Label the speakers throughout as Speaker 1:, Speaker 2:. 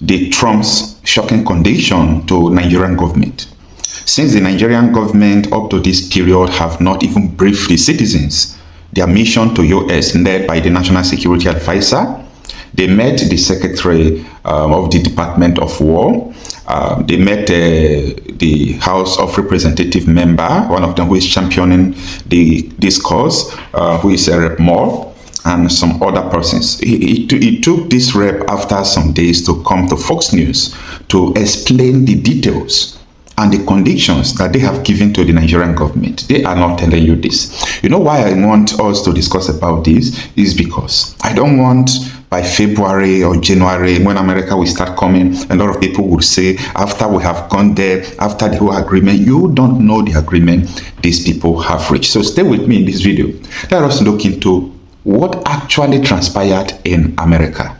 Speaker 1: the Trump's shocking condition to Nigerian government. Since the Nigerian government up to this period have not even briefed the citizens, their mission to US led by the National Security Advisor, they met the Secretary of the Department of War. They met the House of Representative member, one of them who is championing this cause, who is Rep. Moore, and some other persons. It took this rep after some days to come to Fox News to explain the details and the conditions that they have given to the Nigerian government. They are not telling you this. You know why I want us to discuss about this is because I don't want by February or January, when America will start coming, a lot of people will say, after we have gone there, after the whole agreement, you don't know the agreement these people have reached. So stay with me in this video. Let us look into what actually transpired in America.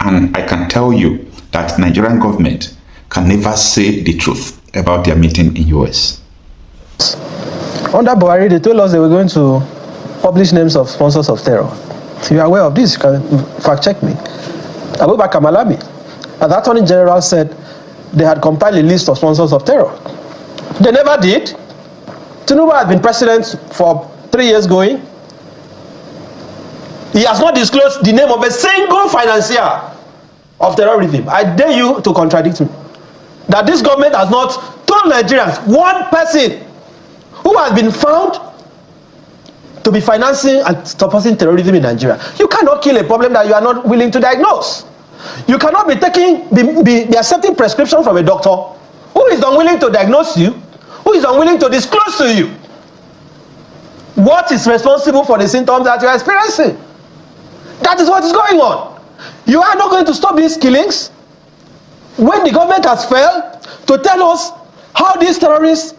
Speaker 1: And I can tell you that Nigerian government can never say the truth about their meeting in US.
Speaker 2: Under Buhari, they told us they were going to publish names of sponsors of terror. If you are aware of this, you can fact check me. Abubakar Malami, the Attorney General, said they had compiled a list of sponsors of terror. They never did. Tinubu has been president for 3 years going. He has not disclosed the name of a single financier of terrorism. I dare you to contradict me. That this government has not told Nigerians one person who has been found to be financing and supporting terrorism in Nigeria. You cannot kill a problem that you are not willing to diagnose. You cannot be accepting prescription from a doctor who is unwilling to diagnose you, who is unwilling to disclose to you what is responsible for the symptoms that you are experiencing. That is what is going on. You are not going to stop these killings when the government has failed to tell us how these terrorists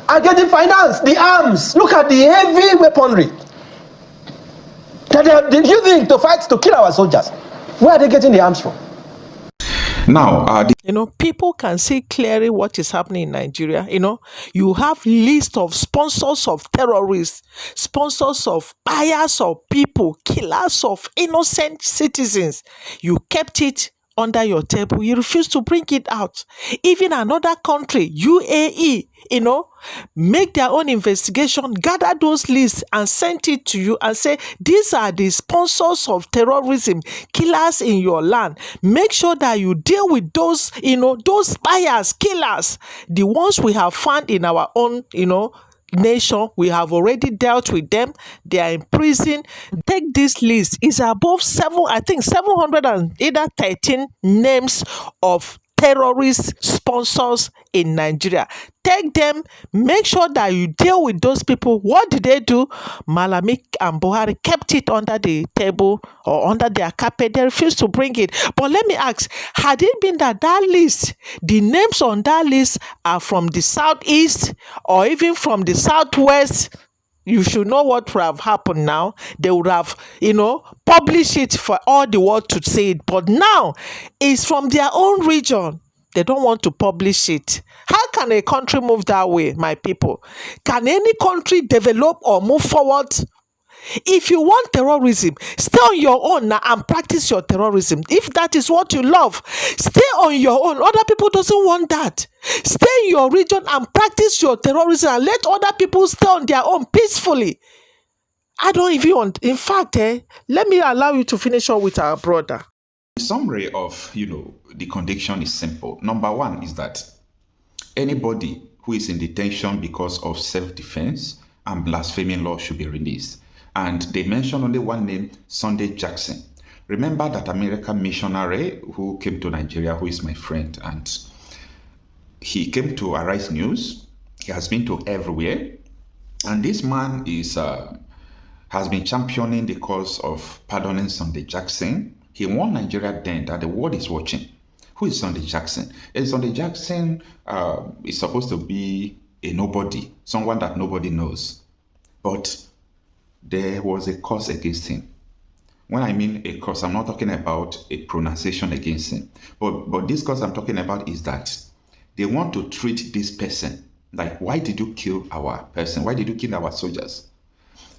Speaker 2: are getting financed, the arms. Look at the heavy weaponry that they are using to fight to kill our soldiers. Where are they getting the arms from?
Speaker 1: Now,
Speaker 3: people can see clearly what is happening in Nigeria. You have list of sponsors of terrorists, sponsors of buyers of people, killers of innocent citizens. You kept it under your table. You refuse to bring it out. Even another country, UAE, make their own investigation, gather those lists and send it to you and say, these are the sponsors of terrorism, killers in your land. Make sure that you deal with those, those buyers, killers, the ones we have found in our own, nation. We have already dealt with them. They are in prison. Take this list. It's above 713 names of terrorist sponsors in Nigeria. Take them, make sure that you deal with those people. What did they do? Malami and Buhari kept it under the table or under their carpet. They refused to bring it. But let me ask, had it been that list, the names on that list are from the southeast or even from the southwest, you should know what would have happened now. They would have, published it for all the world to see it. But now, it's from their own region. They don't want to publish it. How can a country move that way, my people? Can any country develop or move forward? If you want terrorism, stay on your own now and practice your terrorism. If that is what you love, stay on your own. Other people doesn't want that. Stay in your region and practice your terrorism and let other people stay on their own peacefully. I don't even want. In fact, let me allow you to finish up with our brother.
Speaker 1: The summary of, the conviction is simple. Number one is that anybody who is in detention because of self-defense and blaspheming law should be released. And they mention only one name, Sunday Jackson. Remember that American missionary who came to Nigeria, who is my friend, and he came to Arise News. He has been to everywhere. And this man has been championing the cause of pardoning Sunday Jackson. He warned Nigeria then that the world is watching. Who is Sunday Jackson? Sunday Jackson is supposed to be a nobody, someone that nobody knows. But there was a curse against him. When I mean a curse, I'm not talking about a pronunciation against him. But this curse I'm talking about is that they want to treat this person like, why did you kill our person? Why did you kill our soldiers?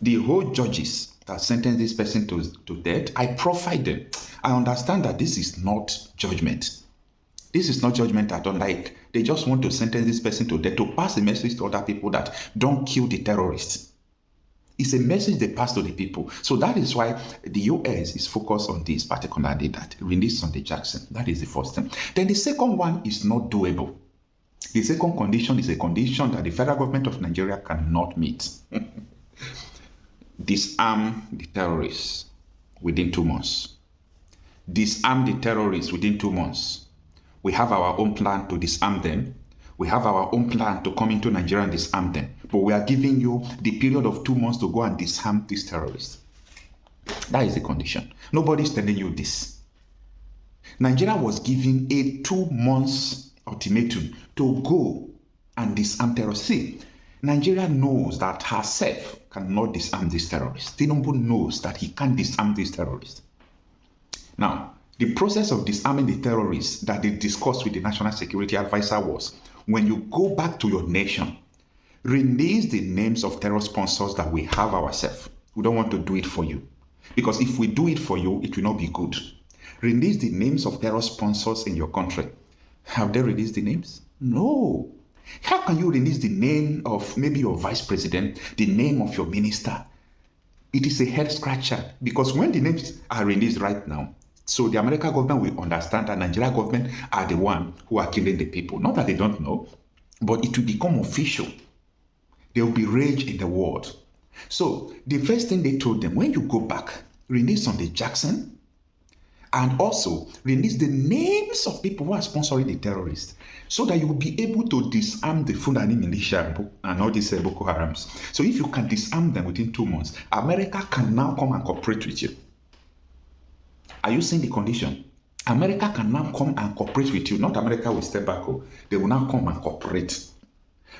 Speaker 1: The whole judges that sentenced this person to death, I profiled them. I understand that this is not judgment. This is not judgment at all. Like, they just want to sentence this person to death to pass a message to other people that don't kill the terrorists. It's a message they pass to the people. So that is why the US is focused on this, particularly that release Sunday Jackson. That is the first thing. Then the second one is not doable. The second condition is a condition that the federal government of Nigeria cannot meet. Disarm the terrorists within 2 months. Disarm the terrorists within 2 months. We have our own plan to disarm them. We have our own plan to come into Nigeria and disarm them. But we are giving you the period of 2 months to go and disarm these terrorists. That is the condition. Nobody is telling you this. Nigeria was given a 2 months ultimatum to go and disarm terrorists. See, Nigeria knows that herself cannot disarm these terrorists. Tinubu knows that he can't disarm these terrorists. Now, the process of disarming the terrorists that they discussed with the National Security Advisor was, when you go back to your nation, release the names of terror sponsors that we have ourselves. We don't want to do it for you. Because if we do it for you, it will not be good. Release the names of terror sponsors in your country. Have they released the names? No. How can you release the name of maybe your vice president, the name of your minister? It is a head scratcher, because when the names are released right now, so the American government will understand that Nigeria government are the one who are killing the people. Not that they don't know, but it will become official. There will be rage in the world. So the first thing they told them, when you go back, release Sunday Jackson, and also release the names of people who are sponsoring the terrorists, so that you will be able to disarm the Fulani militia and all these Boko Harams. So if you can disarm them within 2 months, America can now come and cooperate with you. Are you seeing the condition? America can now come and cooperate with you. Not America will step back. They will now come and cooperate.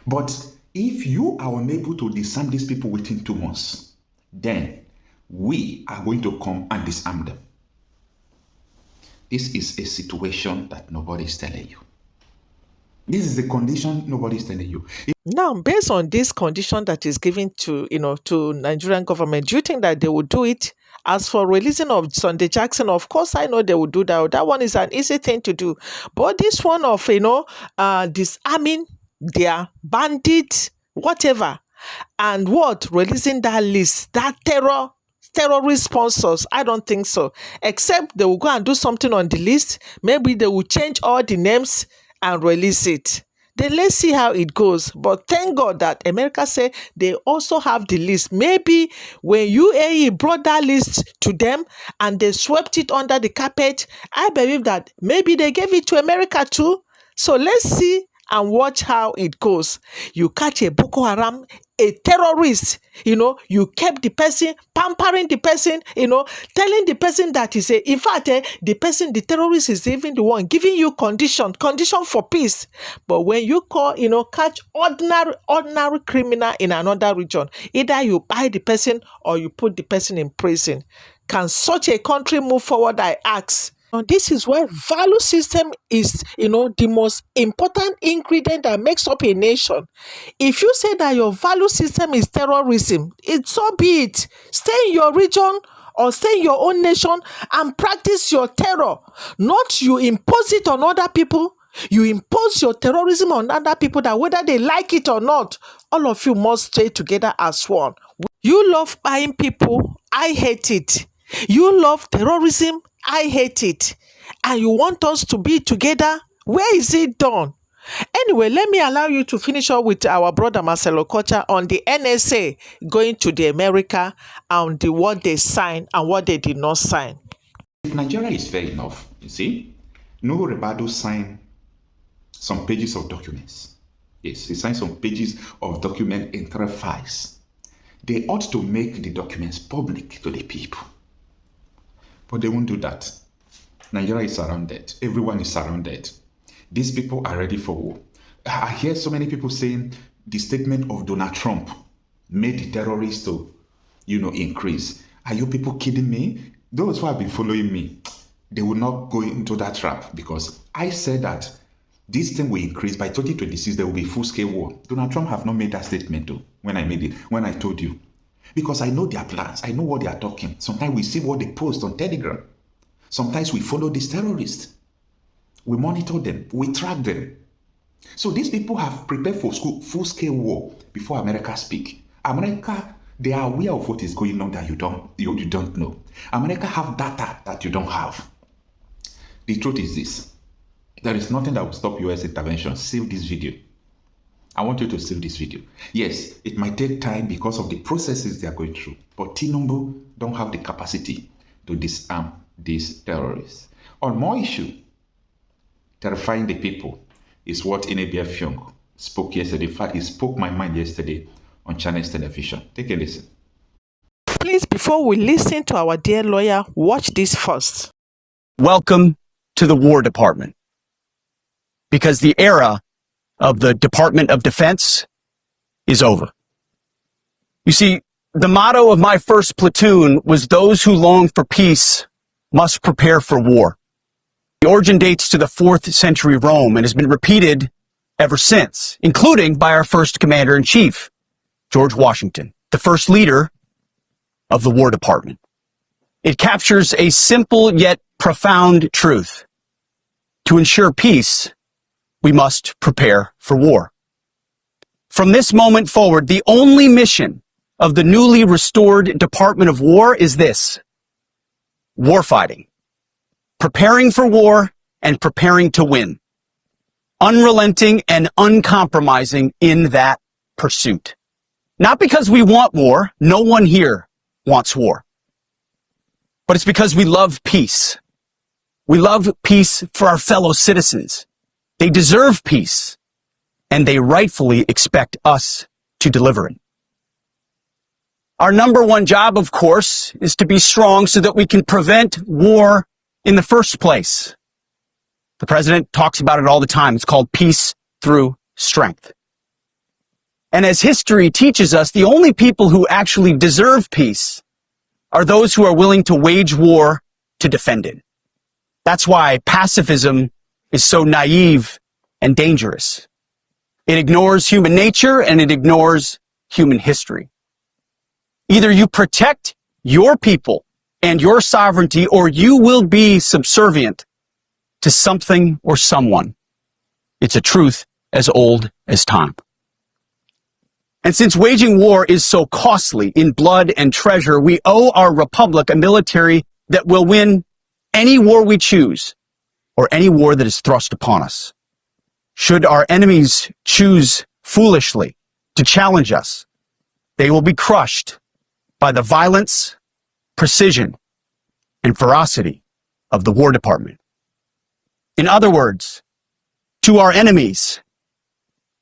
Speaker 1: But if you are unable to disarm these people within 2 months, then we are going to come and disarm them. This is a situation that nobody is telling you. This is the condition nobody is telling you.
Speaker 3: Now, based on this condition that is given to Nigerian government, do you think that they will do it? As for releasing of Sunday Jackson, of course, I know they will do that. That one is an easy thing to do. But this one of disarming their bandits, whatever, and releasing that list, that terrorist sponsors, I don't think so. Except they will go and do something on the list. Maybe they will change all the names and release it. Then let's see how it goes. But thank God that America said they also have the list. Maybe when UAE brought that list to them and they swept it under the carpet, I believe that maybe they gave it to America too. So let's see and watch how it goes. You catch a Boko Haram, a terrorist, you kept the person, pampering the person, telling the person that is in fact, the terrorist is even the one giving you condition for peace. But when you catch ordinary criminal in another region, either you buy the person or you put the person in prison. Can such a country move forward, I ask? This is why value system is, the most important ingredient that makes up a nation. If you say that your value system is terrorism, so be it. Stay in your region or stay in your own nation and practice your terror. Not you impose it on other people. You impose your terrorism on other people, that whether they like it or not, all of you must stay together as one. You love buying people, I hate it. You love terrorism, I hate it. And you want us to be together? Where is it done? Anyway, let me allow you to finish up with our brother Marcelo Kocha on the NSA going to the America and what they signed and what they did not sign.
Speaker 1: If Nigeria is fair enough, you see, Nuhu Ribadu signed some pages of documents. Yes, he signed some pages of document in 3 files. They ought to make the documents public to the people. But they won't do that. Nigeria is surrounded. Everyone is surrounded. These people are ready for war. I hear so many people saying the statement of Donald Trump made the terrorists to, increase. Are you people kidding me? Those who have been following me, they will not go into that trap, because I said that this thing will increase by 2026. There will be full-scale war. Donald Trump have not made that statement though. When I told you. Because I know their plans. I know what they are talking. Sometimes we see what they post on Telegram. Sometimes we follow these terrorists. We monitor them. We track them. So these people have prepared for full-scale war before America speak. America, they are aware of what is going on that you don't know. America have data that you don't have. The truth is this. There is nothing that will stop US intervention. Save this video. I want you to save this video. Yes, it might take time because of the processes they are going through. But Tinubu don't have the capacity to disarm these terrorists. On more issue, terrifying the people is what Inebia Fiong spoke yesterday. In fact, he spoke my mind yesterday on Channels Television. Take a listen.
Speaker 3: Please, before we listen to our dear lawyer, watch this first.
Speaker 4: Welcome to the War Department. Because the era of the Department of Defense is over. You see, the motto of my first platoon was those who long for peace must prepare for war. The origin dates to the 4th century Rome and has been repeated ever since, including by our first commander-in-chief, George Washington, the first leader of the War Department. It captures a simple yet profound truth. To ensure peace, we must prepare for war. From this moment forward, the only mission of the newly restored Department of War is this: warfighting. Preparing for war and preparing to win. Unrelenting and uncompromising in that pursuit. Not because we want war. No one here wants war. But it's because we love peace. We love peace for our fellow citizens. They deserve peace, and they rightfully expect us to deliver it. Our number one job, of course, is to be strong so that we can prevent war in the first place. The president talks about it all the time. It's called peace through strength. And as history teaches us, the only people who actually deserve peace are those who are willing to wage war to defend it. That's why pacifism is so naive and dangerous. It ignores human nature and it ignores human history. Either you protect your people and your sovereignty, or you will be subservient to something or someone. It's a truth as old as time. And since waging war is so costly in blood and treasure, we owe our republic a military that will win any war we choose, or any war that is thrust upon us. Should our enemies choose foolishly to challenge us, they will be crushed by the violence, precision, and ferocity of the War Department. In other words, to our enemies,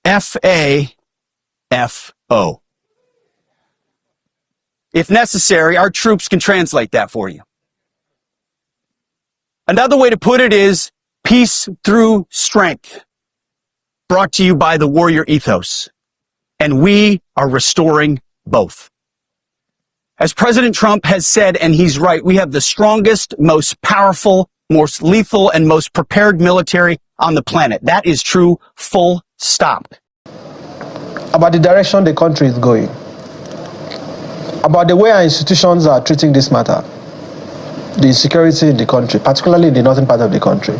Speaker 4: F-A-F-O. If necessary, our troops can translate that for you. Another way to put it is peace through strength, brought to you by the warrior ethos. And we are restoring both. As President Trump has said, and he's right, we have the strongest, most powerful, most lethal, and most prepared military on the planet. That is true, full stop.
Speaker 2: About the direction the country is going, about the way our institutions are treating this matter, the insecurity in the country, particularly in the northern part of the country.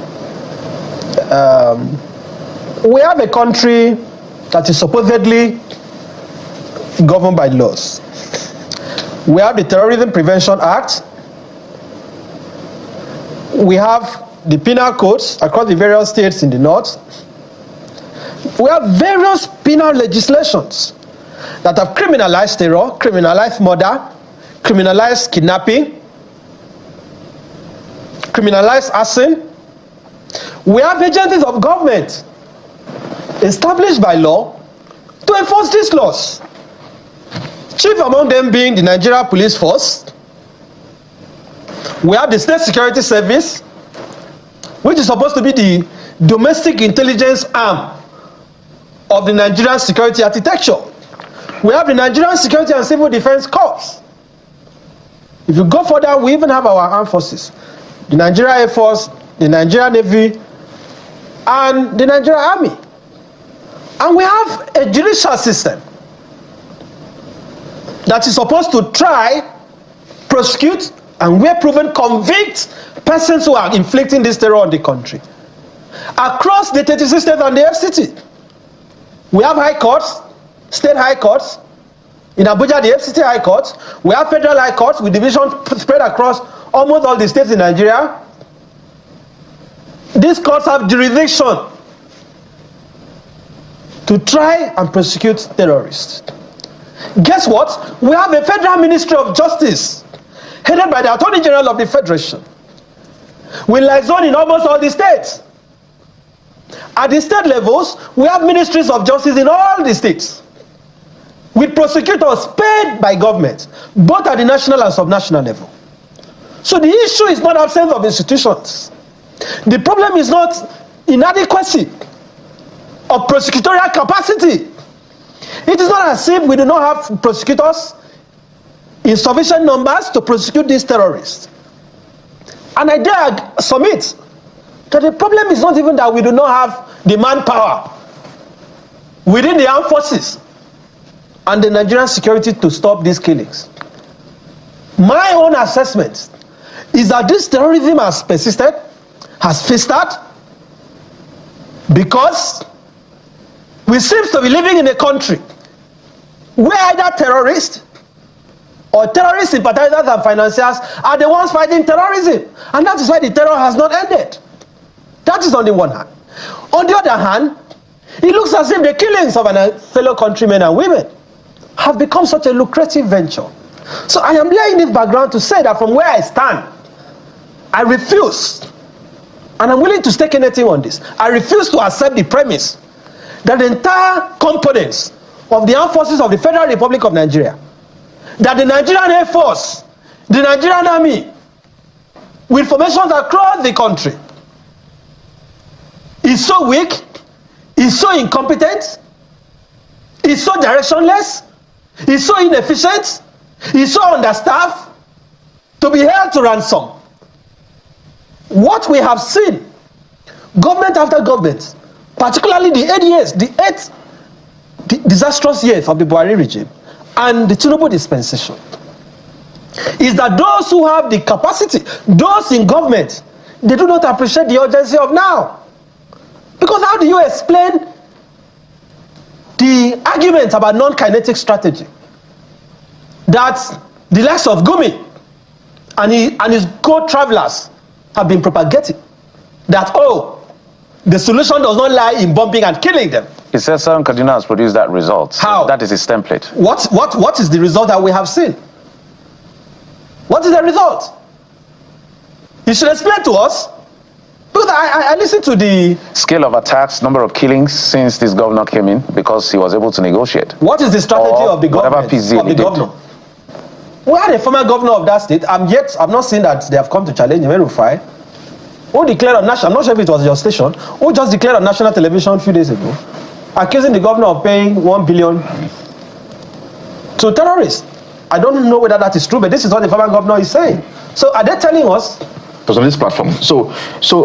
Speaker 2: We have a country that is supposedly governed by laws. We have the Terrorism Prevention Act. We have the penal codes across the various states in the north. We have various penal legislations that have criminalized terror, criminalized murder, criminalized kidnapping, criminalized arson. We have agencies of government established by law to enforce these laws. Chief among them being the Nigeria Police Force. We have the State Security Service, which is supposed to be the domestic intelligence arm of the Nigerian security architecture. We have the Nigerian Security and Civil Defense Corps. If you go further, we even have our armed forces, the Nigerian Air Force, the Nigerian Navy, and the Nigerian Army. And we have a judicial system that is supposed to try, prosecute, and where proven, convict persons who are inflicting this terror on the country. across the 36 states and the FCT. We have high courts, state high courts. In Abuja, the FCT high courts. We have federal high courts with divisions spread across almost all the states in Nigeria. These courts have jurisdiction to try and prosecute terrorists. Guess what? We have a federal ministry of justice headed by the Attorney General of the Federation, with liaison in almost all the states. At the state levels, we have ministries of justice in all the states, with prosecutors paid by government, both at the national and subnational level. So the issue is not absence of institutions. The problem is not inadequacy of prosecutorial capacity. It is not as if we do not have prosecutors in sufficient numbers to prosecute these terrorists. And I dare submit that the problem is not even that we do not have the manpower within the armed forces and the Nigerian security to stop these killings. My own assessment is that this terrorism has persisted, has festered, because we seem to be living in a country where either terrorists or terrorist sympathizers and financiers are the ones fighting terrorism. And that is why the terror has not ended. That is on the one hand. On the other hand, it looks as if the killings of our fellow countrymen and women have become such a lucrative venture. So I am laying this background to say that from where I stand, I refuse, and I'm willing to stake anything on this, I refuse to accept the premise that the entire components of the armed forces of the Federal Republic of Nigeria, that the Nigerian Air Force, the Nigerian Army, with formations across the country, is so weak, is so incompetent, is so directionless, is so inefficient, is so understaffed, to be held to ransom. What we have seen, government after government, particularly the 8 years, the disastrous years of the Buhari regime and the Tinubu dispensation, is that those who have the capacity, those in government, they do not appreciate the urgency of now. Because how do you explain the argument about non-kinetic strategy that the likes of Gumi and his co-travelers have been propagating? That, oh, the solution does not lie in bombing and killing them.
Speaker 5: He says Southern Kaduna has produced that result.
Speaker 2: How?
Speaker 5: That is his template.
Speaker 2: What is the result that we have seen? What is the result? You should explain to us. Because I listened to the
Speaker 5: Scale of attacks, number of killings since this governor came in, because he was able to negotiate.
Speaker 2: What is the strategy of the government?
Speaker 5: Of the governor?
Speaker 2: We had a former governor of that state. I've not seen that they have come to challenge him. Rufai, who declared on national, I'm not sure if it was your station, who just declared on national television a few days ago, accusing the governor of paying 1 billion to terrorists. I don't know whether that is true, but this is what the former governor is saying. So are they telling us?
Speaker 6: On this platform. So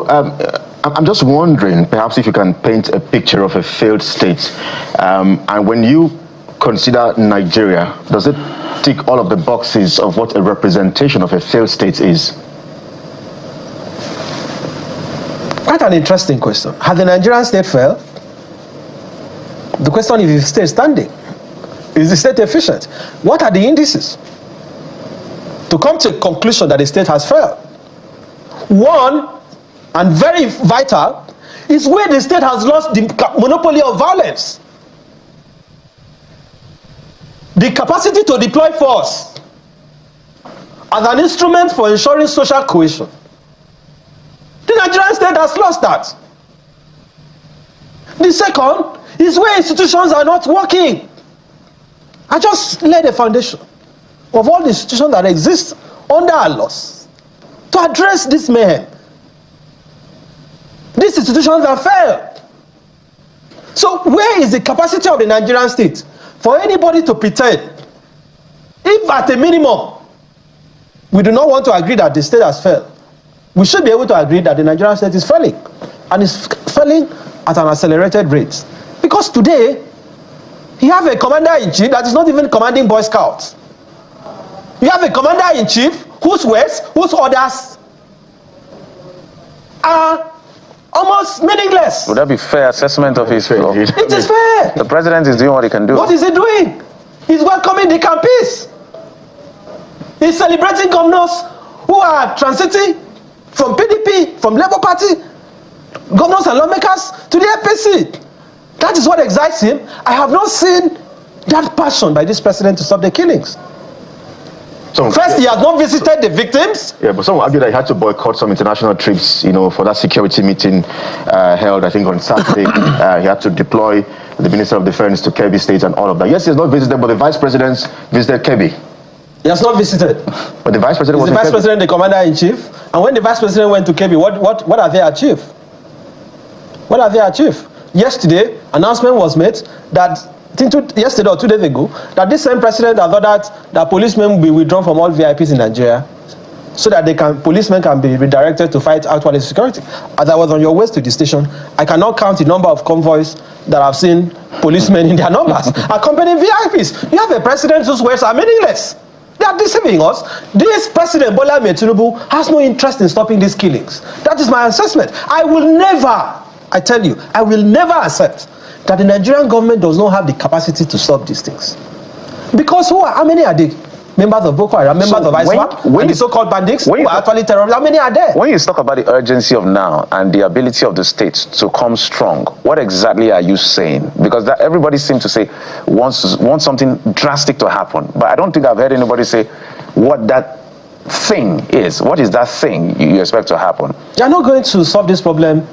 Speaker 6: I'm just wondering, perhaps if you can paint a picture of a failed state, and when you consider Nigeria, does it tick all of the boxes of what a representation of a failed state is?
Speaker 2: Quite an interesting question. Has the Nigerian state failed? The question is, if the state is standing, is the state efficient? What are the indices to come to a conclusion that the state has failed? One, and very vital, is where the state has lost the monopoly of violence. The capacity to deploy force as an instrument for ensuring social cohesion. The Nigerian state has lost that. The second is where institutions are not working. I just laid a foundation of all the institutions that exist under our laws to address this mayhem. These institutions have failed. So where is the capacity of the Nigerian state for anybody to pretend, if at a minimum we do not want to agree that the state has failed, we should be able to agree that the Nigerian state is failing, and is failing at an accelerated rate. Because today you have a commander-in-chief that is not even commanding Boy Scouts. You have a commander-in-chief whose words, whose orders are almost meaningless.
Speaker 5: Would that be fair assessment of his role?
Speaker 2: It is fair.
Speaker 5: The president is doing what he can do.
Speaker 2: What is he doing? He's welcoming the campees. He's celebrating governors who are transiting from PDP, from Labour Party, governors and lawmakers to the APC. That is what excites him. I have not seen that passion by this president to stop the killings. So first, he has not visited the victims.
Speaker 6: Yeah, but some argue that he had to boycott some international trips, for that security meeting held, I think, on Saturday. He had to deploy the Minister of Defense to Kebbi State and all of that. Yes, he has not visited, but the Vice President visited Kebbi.
Speaker 2: He has not visited.
Speaker 6: But the Vice President was
Speaker 2: the Vice President, the Commander-in-Chief. And when the Vice President went to Kebbi, what have they achieved? What have they achieved? Yesterday, announcement was made that yesterday or 2 days ago, that this same president has ordered that policemen will be withdrawn from all VIPs in Nigeria so that policemen can be redirected to fight actual security. As I was on your way to the station, I cannot count the number of convoys that I've seen policemen in their numbers accompanying VIPs. You have a president whose words are meaningless. They are deceiving us. This president, Bola Ahmed Tinubu, has no interest in stopping these killings. That is my assessment. I will never accept that the Nigerian government does not have the capacity to stop these things. Because how many are they? Members of Boko Haram, members of ISWAP, and the so-called bandits who are actually terrorists. How many are there?
Speaker 5: When you talk about the urgency of now and the ability of the states to come strong, what exactly are you saying? Because everybody seems to say wants something drastic to happen, but I don't think I've heard anybody say what that thing is. What is that thing you expect to happen?
Speaker 2: They are not going to solve this problem.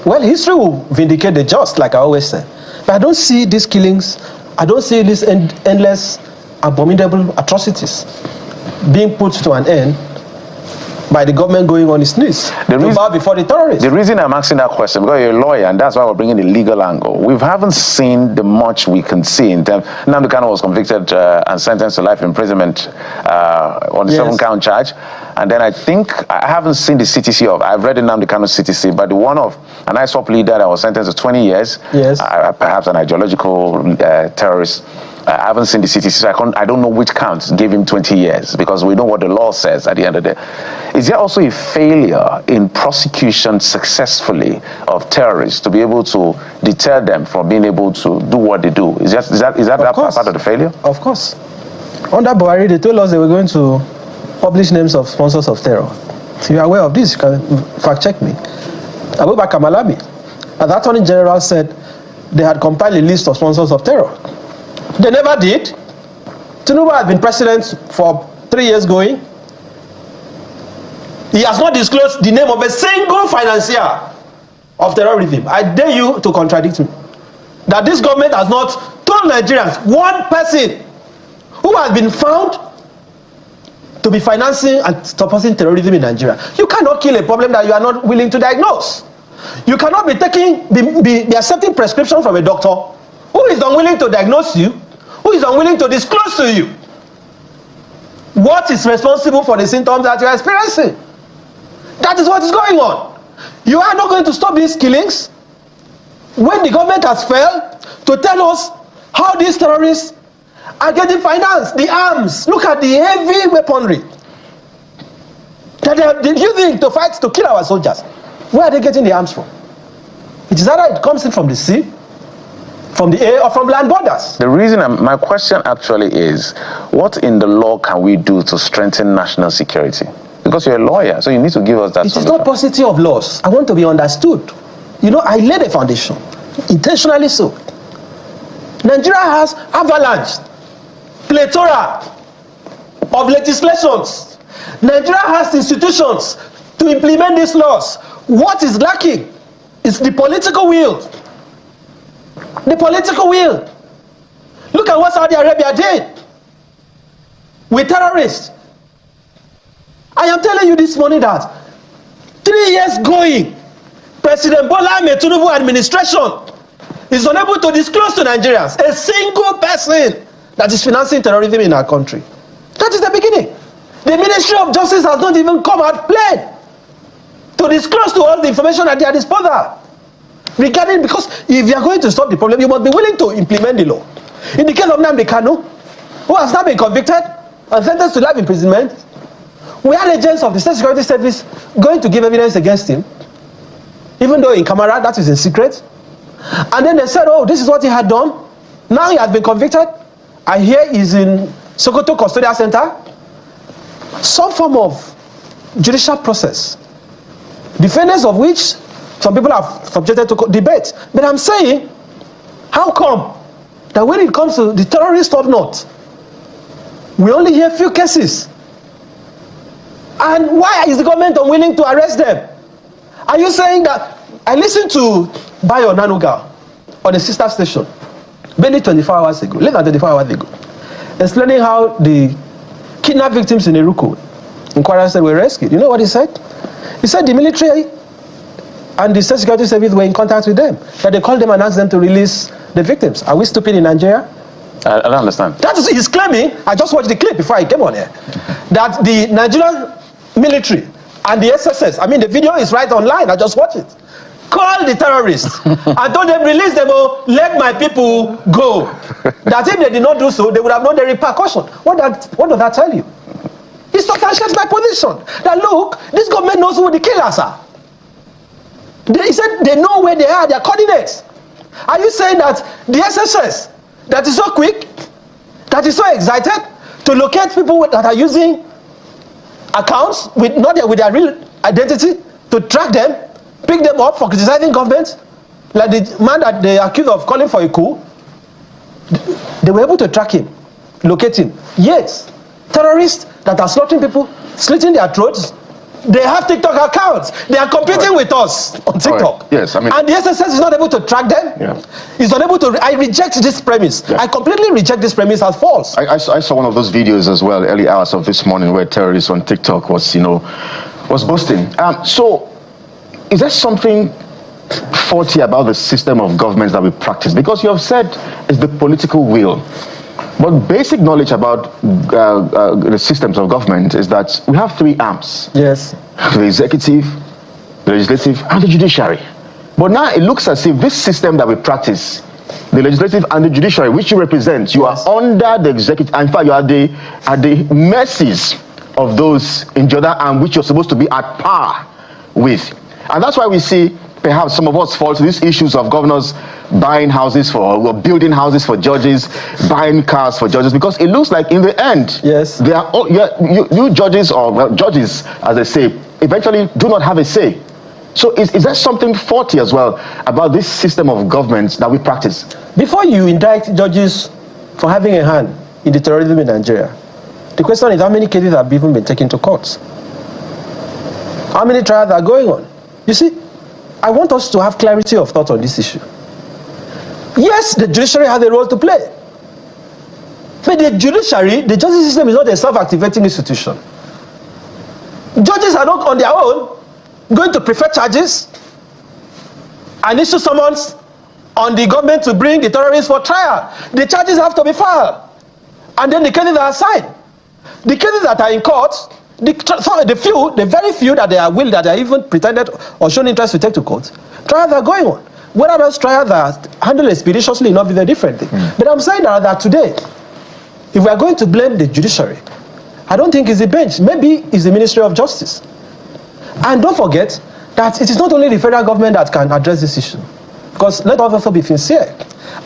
Speaker 2: Well, history will vindicate the just, like I always say. But I don't see these killings. I don't see these endless, abominable atrocities being put to an end by the government going on its knees to bow before the terrorists.
Speaker 5: The reason I'm asking that question, because you're a lawyer, and that's why we're bringing the legal angle. We haven't seen the much we can see in terms. Nnamdi Kanu was convicted and sentenced to life imprisonment on the 7-count charge. And then I think, I haven't seen the CTC of, I've read the Nnamdi Kanu CTC, but the one of an ISWAP leader that was sentenced to 20 years, perhaps an ideological terrorist. I haven't seen the CTC, so I don't know which count gave him 20 years, because we know what the law says at the end of the day. Is there also a failure in prosecution successfully of terrorists to be able to deter them from being able to do what they do? Is that part of the failure?
Speaker 2: Of course. Under Buhari, they told us they were going to publish names of sponsors of terror. If you are aware of this, you can fact check me. Abubakar Malami, the Attorney General, said they had compiled a list of sponsors of terror. They never did. Tinubu has been president for 3 years going. He has not disclosed the name of a single financier of terrorism. I dare you to contradict me. That this government has not told Nigerians one person who has been found to be financing and supporting terrorism in Nigeria. You cannot kill a problem that you are not willing to diagnose. You cannot be accepting prescription from a doctor who is unwilling to diagnose you, who is unwilling to disclose to you what is responsible for the symptoms that you are experiencing. That is what is going on. You are not going to stop these killings when the government has failed to tell us how these terrorists are getting financed, the arms. Look at the heavy weaponry that they are using to fight, to kill our soldiers. Where are they getting the arms from? It is either it comes in from the sea, from the air, or from land borders.
Speaker 5: The reason my question actually is, what in the law can we do to strengthen national security? Because you're a lawyer, so you need to give us that
Speaker 2: solution. It is not paucity of laws. I want to be understood. I laid a foundation, intentionally so. Nigeria has avalanche, plethora of legislations. Nigeria has institutions to implement these laws. What is lacking is the political will. The political will. Look at what Saudi Arabia did with terrorists. I am telling you this morning that 3 years going, President Bola Ahmed Tinubu administration is unable to disclose to Nigerians a single person that is financing terrorism in our country. That is the beginning. The Ministry of Justice has not even come out plain to disclose to us the information at their disposal. Because if you are going to stop the problem, you must be willing to implement the law. In the case of Nnamdi Kanu, who has now been convicted and sentenced to life imprisonment, we had agents of the State Security Service going to give evidence against him. even though in camera, that is in secret. And then they said, oh, this is what he had done. Now he has been convicted. I hear he's in Sokoto Custodial Center. Some form of judicial process, defendants of which some people have subjected to debate. But I'm saying, how come that when it comes to the terrorists or not, we only hear few cases? And why is the government unwilling to arrest them? Are you saying that? I listened to Bayo Nanuga on a sister station barely 24 hours ago, less than 24 hours ago, explaining how the kidnapped victims in Eruku in Kwara State were rescued. You know what he said? He said the military and the state security service were in contact with them, that they called them and asked them to release the victims. Are we stupid in Nigeria?
Speaker 5: I don't understand.
Speaker 2: That is, he's claiming, I just watched the clip before I came on here, that the Nigerian military and the SSS, I mean the video is right online, I just watched it, called the terrorists and told them, release them, or let my people go. That if they did not do so, they would have known the repercussion. What does that tell you? It substantiates my position. That look, this government knows who the killers are. He said they know where they are, their coordinates. Are you saying that the SSS, that is so quick, that is so excited to locate people that are using accounts with not their, with their real identity, to track them, pick them up for criticizing government, like the man that they accused of calling for a coup? They were able to track him, locate him. Yet, terrorists that are slaughtering people, slitting their throats, they have TikTok accounts. They are competing with us on TikTok.
Speaker 6: Right. Yes, I mean,
Speaker 2: and the SSS is not able to track them.
Speaker 6: Yeah.
Speaker 2: It's unable to. I reject this premise.
Speaker 6: Yeah.
Speaker 2: I completely reject this premise as false.
Speaker 6: I saw one of those videos as well, early hours of this morning, where terrorists on TikTok was boasting. So, is there something faulty about the system of governments that we practice? Because you have said it's the political will. But basic knowledge about the systems of government is that we have three arms.
Speaker 2: Yes.
Speaker 6: The executive, the legislative, and the judiciary. But now it looks as if this system that we practice, the legislative and the judiciary, which you represent, you
Speaker 2: Yes.
Speaker 6: are under the executive. In fact, you are at the mercies of those in the other arm, which you're supposed to be at par with. And that's why we see perhaps some of us fall to these issues of governors buying houses or building houses for judges, buying cars for judges, because it looks like in the end,
Speaker 2: Yes.
Speaker 6: they are all, you judges, or well, judges, as they say, eventually do not have a say. So is there something faulty as well about this system of government that we practice?
Speaker 2: Before you indict judges for having a hand in the terrorism in Nigeria, the question is, how many cases have even been taken to courts? How many trials are going on? You see, I want us to have clarity of thought on this issue. Yes, the judiciary has a role to play. But the judiciary, the justice system is not a self-activating institution. Judges are not on their own going to prefer charges and issue summons on the government to bring the terrorists for trial. The charges have to be filed, and then the cases are assigned. The cases that are in court, the very few that they are willing, that they are even pretended or shown interest to take to court, trials are going on. Whether those trials are handled expeditiously enough is a different thing. But I'm saying that today, if we are going to blame the judiciary, I don't think it's the bench. Maybe it's the Ministry of Justice. And don't forget that it is not only the federal government that can address this issue. Because let us also be sincere.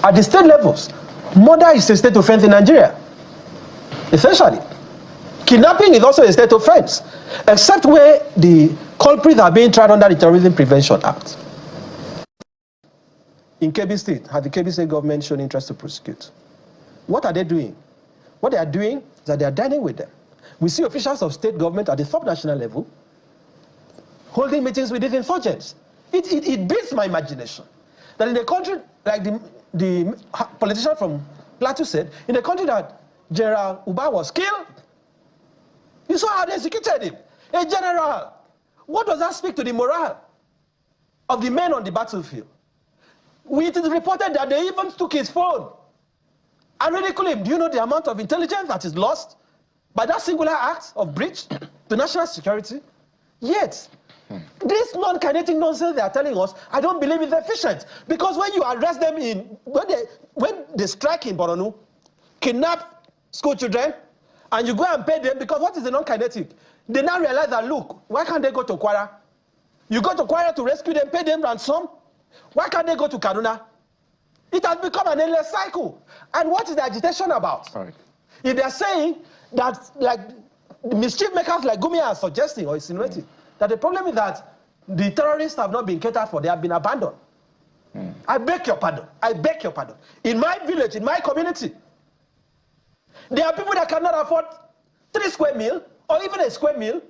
Speaker 2: At the state levels, murder is a state offense in Nigeria. Essentially. Kidnapping is also a state offense, except where the culprits are being tried under the Terrorism Prevention Act. In Kebbi State, has the Kebbi State government shown interest to prosecute? What are they doing? What they are doing is that they are dining with them. We see officials of state government at the subnational level holding meetings with these insurgents. It beats my imagination that in a country like the politician from Plateau said, in a country that General Uba was killed, you saw how they executed him. A general. What does that speak to the morale of the men on the battlefield? It is reported that they even took his phone and ridiculed him. Do you know the amount of intelligence that is lost by that singular act of breach to national security? Yet, this non-kinetic nonsense they are telling us, I don't believe is efficient. Because when you arrest them when they strike in Borno, kidnap school children, and you go and pay them, because what is the non-kinetic? They now realize that, look, why can't they go to Kwara? You go to Kwara to rescue them, pay them ransom. Why can't they go to Kaduna? It has become an endless cycle. And what is the agitation about?
Speaker 6: All right.
Speaker 2: If they're saying that, like, the mischief makers like Gumi are suggesting or insinuating, that the problem is that the terrorists have not been catered for, they have been abandoned. I beg your pardon. I beg your pardon. In my village, in my community, there are people that cannot afford 3 square meal or even a square meal.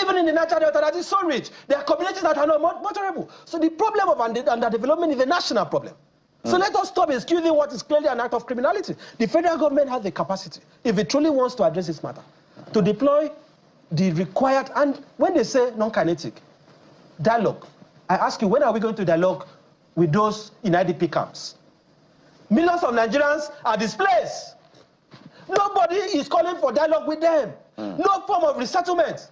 Speaker 2: Even in the natural delta that is so rich, there are communities that are not vulnerable. So the problem of underdevelopment is a national problem. So let us stop excusing what is clearly an act of criminality. The federal government has the capacity, if it truly wants to address this matter, to deploy the required, and when they say non-kinetic, dialogue. I ask you, when are we going to dialogue with those in IDP camps? Millions of Nigerians are displaced. Nobody is calling for dialogue with them. No form of resettlement.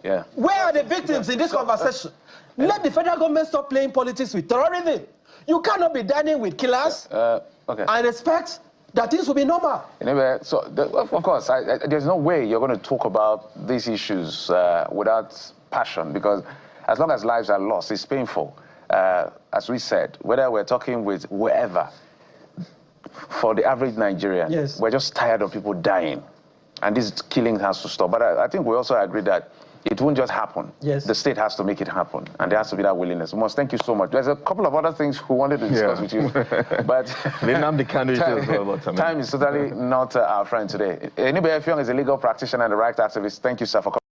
Speaker 5: Yeah.
Speaker 2: Where are the victims in this conversation? Let the federal government stop playing politics with terrorism. You cannot be dining with killers and expect that things will be normal.
Speaker 5: Anyway, so of course, there's no way you're going to talk about these issues without passion, because as long as lives are lost, it's painful. As we said, whether we're talking with whoever, for the average Nigerian,
Speaker 2: yes,
Speaker 5: we're just tired of people dying. And this killing has to stop. But I think we also agree that it won't just happen.
Speaker 2: Yes.
Speaker 5: The state has to make it happen. And there has to be that willingness. Mos, thank you so much. There's a couple of other things we wanted to discuss with you. But time is totally not our friend today. Anybody is a legal practitioner and a right activist. Thank you, sir, for coming.